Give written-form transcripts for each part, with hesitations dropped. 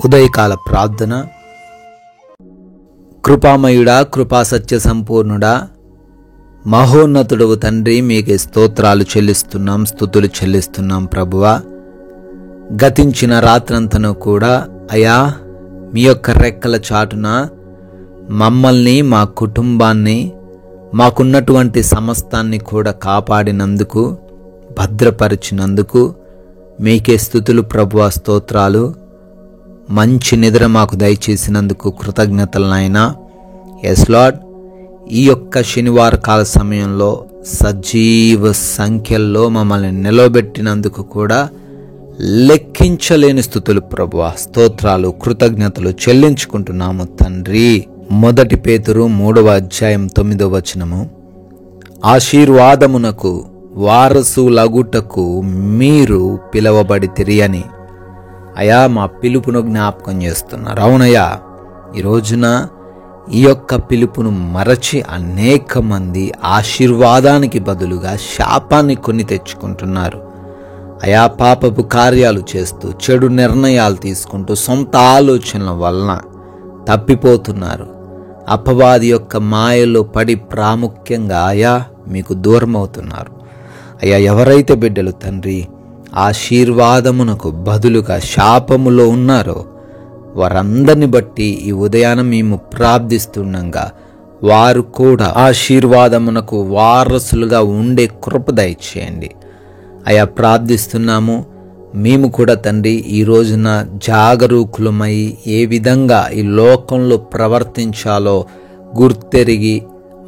ఉదయకాల ప్రార్థన. కృపామయుడా, కృపా సత్య సంపూర్ణుడా, మహోన్నతుడవు తండ్రి, మీకే స్తోత్రాలు చెల్లిస్తున్నాం, స్తుతులు చెల్లిస్తున్నాం ప్రభువా. గతించిన రాత్రంతను కూడా అయా మీ యొక్క రెక్కల చాటున మమ్మల్ని, మా కుటుంబాన్ని, మాకున్నటువంటి సమస్తాన్ని కూడా కాపాడినందుకు, భద్రపరిచినందుకు మీకే స్తుతులు ప్రభువా, స్తోత్రాలు. మంచి నిద్ర మాకు దయచేసినందుకు కృతజ్ఞతలు నాయనా. ఎస్ లార్డ్, ఈ యొక్క శనివార కాల సమయంలో సజీవ సంఖ్యల్లో మమ్మల్ని నిలబెట్టినందుకు కూడా లెక్కించలేని స్తుతులు ప్రభువా, స్తోత్రాలు, కృతజ్ఞతలు చెల్లించుకుంటున్నాము తండ్రి. 1 పేతురు 3వ అధ్యాయం 9వ వచనము, ఆశీర్వాదమునకు వారసులగుటకు మీరు పిలవబడితిరి అని అయా మా పిలుపును జ్ఞాపకం చేస్తున్నారు. అవునయ్యా, ఈ రోజున ఈ యొక్క పిలుపును మరచి అనేక మంది ఆశీర్వాదానికి బదులుగా శాపాన్ని కొని తెచ్చుకుంటున్నారు. అయా పాపపు కార్యాలు చేస్తూ, చెడు నిర్ణయాలు తీసుకుంటూ, సొంత ఆలోచనల వలన తప్పిపోతున్నారు. అపవాది యొక్క మాయలో పడి ప్రాముఖ్యంగా అయా మీకు దూరం అవుతున్నారు. అయ్యా, ఎవరైతే బిడ్డలు తండ్రి ఆశీర్వాదమునకు బదులుగా శాపములో ఉన్నారో వారందరిని బట్టి ఈ ఉదయాన మేము ప్రార్థిస్తుండగా వారు కూడా ఆశీర్వాదమునకు వారసులుగా ఉండే కృప దయచేయండి. అయా ప్రార్థిస్తున్నాము. మేము కూడా తండ్రి ఈ రోజున జాగరూకులమై ఏ విధంగా ఈ లోకంలో ప్రవర్తించాలో గుర్తెరిగి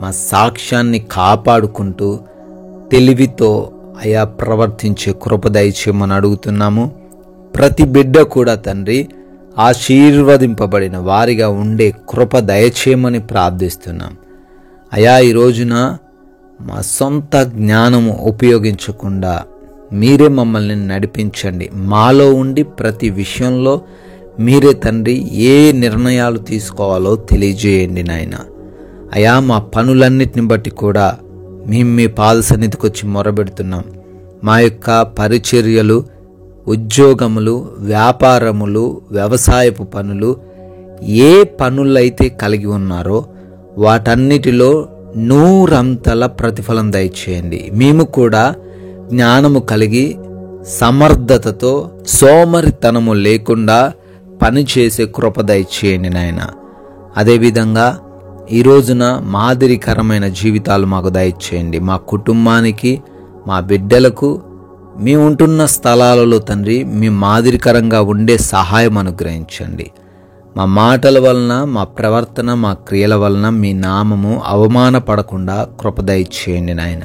మా సాక్ష్యాన్ని కాపాడుకుంటూ తెలివితో అయా ప్రవర్తించే కృప దయచేయమని అడుగుతున్నాము. ప్రతి బిడ్డ కూడా తండ్రి ఆశీర్వదింపబడిన వారిగా ఉండే కృప దయచేయమని ప్రార్థిస్తున్నాం. అయా, ఈ రోజున మా సొంత జ్ఞానము ఉపయోగించకుండా మీరే మమ్మల్ని నడిపించండి. మాలో ఉండి ప్రతి విషయంలో మీరే తండ్రి ఏ నిర్ణయాలు తీసుకోవాలో తెలియజేయండి నాయన. అయా, మా పనులన్నిటిని బట్టి కూడా మేము మీ పాద సన్నిధికి వచ్చి మొరబెడుతున్నాం. మా యొక్క పరిచర్యలు, ఉద్యోగములు, వ్యాపారములు, వ్యవసాయపు పనులు, ఏ పనులైతే కలిగి ఉన్నారో వాటన్నిటిలో 100 ప్రతిఫలం దయచేయండి. మేము కూడా జ్ఞానము కలిగి సమర్థతతో సోమరితనము లేకుండా పనిచేసే కృప దయచేయండి నాయన. అదేవిధంగా ఈ రోజున మాదిరికరమైన జీవితాలు మాకు దయచేయండి. మా కుటుంబానికి, మా బిడ్డలకు, మేము ఉంటున్న స్థలాలలో తండ్రి మీ మాదిరికరంగా ఉండే సహాయం అనుగ్రహించండి. మా మాటల వలన, మా ప్రవర్తన, మా క్రియల వలన మీ నామము అవమానపడకుండా కృప దయచేయండి నాయన.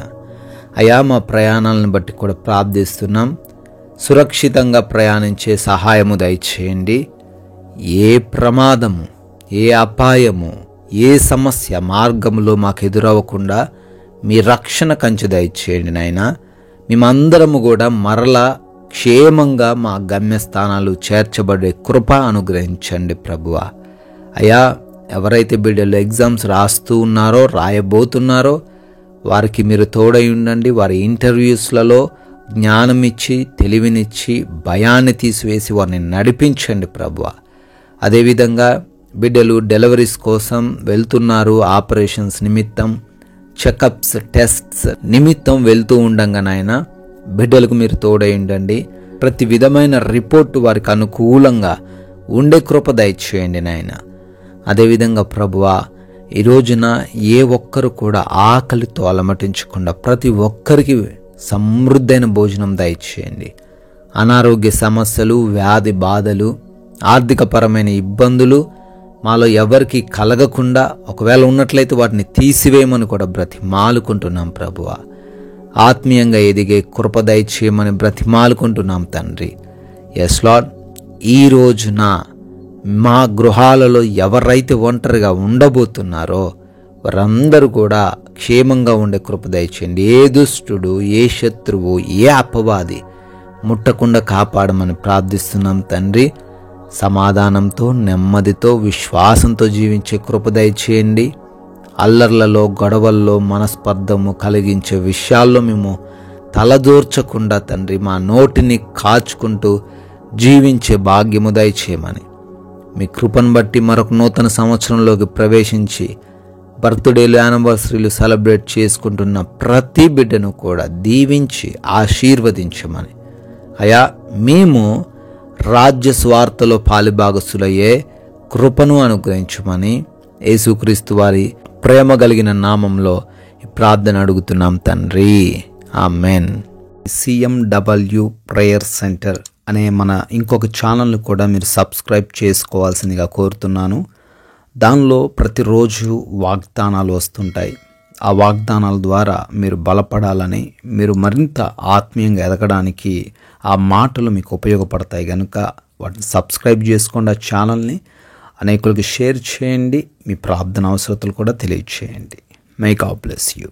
అయా, మా ప్రయాణాలను బట్టి కూడా ప్రార్థిస్తున్నాం. సురక్షితంగా ప్రయాణించే సహాయము దయచేయండి. ఏ ప్రమాదము, ఏ అపాయము, ఏ సమస్య మార్గంలో మాకు ఎదురవ్వకుండా మీ రక్షణ కంచె దయచేయండి నాయన. మేమందరము కూడా మరలా క్షేమంగా మా గమ్యస్థానాలు చేర్చబడే కృప అనుగ్రహించండి ప్రభువా. అయా, ఎవరైతే బిడ్డలు ఎగ్జామ్స్ రాస్తూ ఉన్నారో, రాయబోతున్నారో వారికి మీరు తోడై ఉండండి. వారి ఇంటర్వ్యూస్లలో జ్ఞానం ఇచ్చి, తెలివినిచ్చి, భయాన్ని తీసివేసి వారిని నడిపించండి ప్రభువా. అదేవిధంగా బిడ్డలు డెలివరీస్ కోసం వెళ్తున్నారు, ఆపరేషన్స్ నిమిత్తం, చెకప్స్, టెస్ట్స్ నిమిత్తం వెళ్తూ ఉండంగా నాయన బిడ్డలకు మీరు తోడై ఉండండి. ప్రతి విధమైన రిపోర్టు వారికి అనుకూలంగా ఉండే కృప దయచేయండి నాయన. అదేవిధంగా ప్రభువా, ఈ రోజున ఏ ఒక్కరు కూడా ఆకలితో అలమటించకుండా ప్రతి ఒక్కరికి సమృద్ధైన భోజనం దయచేయండి. అనారోగ్య సమస్యలు, వ్యాధి బాధలు, ఆర్థికపరమైన ఇబ్బందులు మాలో ఎవరికి కలగకుండా, ఒకవేళ ఉన్నట్లయితే వాటిని తీసివేయమని కూడా బ్రతిమాలుకుంటున్నాం ప్రభువా. ఆత్మీయంగా ఎదిగే కృప దయచేయమని బ్రతిమాలుకుంటున్నాం తండ్రి. ఎస్ లార్డ్, ఈ రోజున మా గృహాలలో ఎవరైతే ఒంటరిగా ఉండబోతున్నారో వారందరూ కూడా క్షేమంగా ఉండే కృప దయచేయండి. ఏ దుష్టుడు, ఏ శత్రువు, ఏ అపవాది ముట్టకుండా కాపాడమని ప్రార్థిస్తున్నాం తండ్రి. సమాధానంతో, నెమ్మదితో, విశ్వాసంతో జీవించే కృప దయచేయండి. అల్లర్లలో, గొడవల్లో, మనస్పర్ధము కలిగించే విషయాల్లో మేము తలదూర్చకుండా తండ్రి మా నోటిని కాచుకుంటూ జీవించే భాగ్యము దయచేయమని మీ కృపను బట్టి మరొక నూతన సంవత్సరంలోకి ప్రవేశించి బర్త్డేలు, యానివర్సరీలు సెలబ్రేట్ చేసుకుంటున్న ప్రతి బిడ్డను కూడా దీవించి ఆశీర్వదించమని, అయా మేము రాజ్య స్వార్థలో పాలిభాగస్తులయ్యే కృపను అనుగ్రహించమని యేసుక్రీస్తు వారి ప్రేమ కలిగిన నామంలో ఈ ప్రార్థన అడుగుతున్నాం తండ్రి, ఆమెన్. CMW ప్రేయర్ సెంటర్ అనే మన ఇంకొక ఛానల్ని కూడా మీరు సబ్స్క్రైబ్ చేసుకోవాల్సిందిగా కోరుతున్నాను. దానిలో ప్రతిరోజు వాగ్దానాలు వస్తుంటాయి. ఆ వాగ్దానాల ద్వారా మీరు బలపడాలని, మీరు మరింత ఆత్మీయంగా ఎదగడానికి ఆ మాటలు మీకు ఉపయోగపడతాయి కనుక వాటిని సబ్స్క్రైబ్ చేసుకోండి. ఆ ఛానల్ని అనేకులకు షేర్ చేయండి. మీ ప్రార్థన అవసరతలు కూడా తెలియచేయండి. May God bless you.